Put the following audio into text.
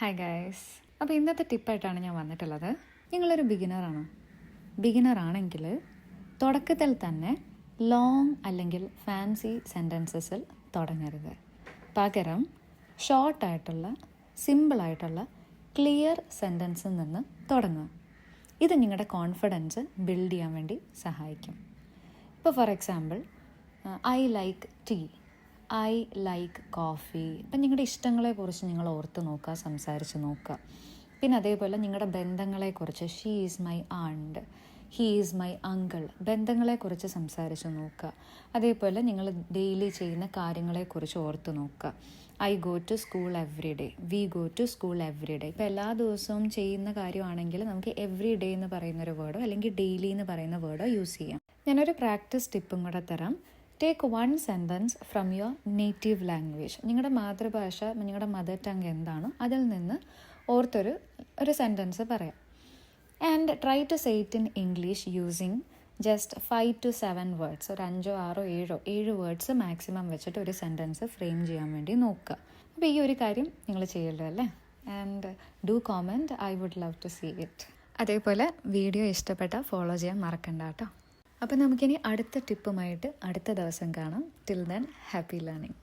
Hi guys. അപ്പോൾ ഇന്നത്തെ ടിപ്പായിട്ടാണ് ഞാൻ വന്നിട്ടുള്ളത്. നിങ്ങളൊരു ബിഗിനർ ആണെങ്കിൽ തുടക്കത്തിൽ തന്നെ ലോങ് അല്ലെങ്കിൽ ഫാൻസി സെൻറ്റൻസസിൽ തുടങ്ങരുത്. പകരം ഷോർട്ടായിട്ടുള്ള സിമ്പിളായിട്ടുള്ള ക്ലിയർ സെൻറ്റൻസിൽ നിന്ന് തുടങ്ങുക. ഇത് നിങ്ങളുടെ കോൺഫിഡൻസ് ബിൽഡ് ചെയ്യാൻ വേണ്ടി സഹായിക്കും. ഇപ്പോൾ for example, I like tea, I like coffee. ഇപ്പം നിങ്ങളുടെ ഇഷ്ടങ്ങളെക്കുറിച്ച് നിങ്ങൾ ഓർത്ത് നോക്കുക, സംസാരിച്ച് നോക്കുക. പിന്നെ അതേപോലെ നിങ്ങളുടെ ബന്ധങ്ങളെക്കുറിച്ച് she is my aunt, he is my uncle, ബന്ധങ്ങളെക്കുറിച്ച് സംസാരിച്ച് നോക്കുക. അതേപോലെ നിങ്ങൾ ഡെയിലി ചെയ്യുന്ന കാര്യങ്ങളെക്കുറിച്ച് ഓർത്ത് നോക്കുക. I go to school every day, we go to school every day. ഇപ്പോൾ എല്ലാ ദിവസവും ചെയ്യുന്ന കാര്യമാണെങ്കിൽ നമുക്ക് എവ്രി ഡേ എന്ന് പറയുന്നൊരു വേർഡോ അല്ലെങ്കിൽ ഡെയിലി എന്ന് പറയുന്ന വേർഡോ യൂസ് ചെയ്യാം. ഞാനൊരു പ്രാക്ടീസ് ടിപ്പും കൂടെ തരാം. Take 1 sentence from your native language. നിങ്ങളുടെ മാതൃഭാഷ, നിങ്ങളുടെ മദർ ടങ് എന്താണോ അതിൽ നിന്ന് ഓർത്തൊരു സെൻറ്റൻസ് പറയാം. And try to say it in English using just 5 to 7 words. ഒരു 5 6 7 വേർഡ്സ് മാക്സിമം വെച്ചിട്ട് ഒരു സെൻറ്റൻസ് ഫ്രെയിം ചെയ്യാൻ വേണ്ടി നോക്കുക. അപ്പോൾ ഈ ഒരു കാര്യം നിങ്ങൾ ചെയ്യല്ലോ അല്ലേ? And do comment, I would love to see it. അതേപോലെ വീഡിയോ ഇഷ്ടപ്പെട്ടാൽ ഫോളോ ചെയ്യാൻ മറക്കണ്ട കേട്ടോ. അപ്പോൾ നമുക്കിനി അടുത്ത ടിപ്പുമായിട്ട് അടുത്ത ദിവസം കാണാം. Till then, happy learning.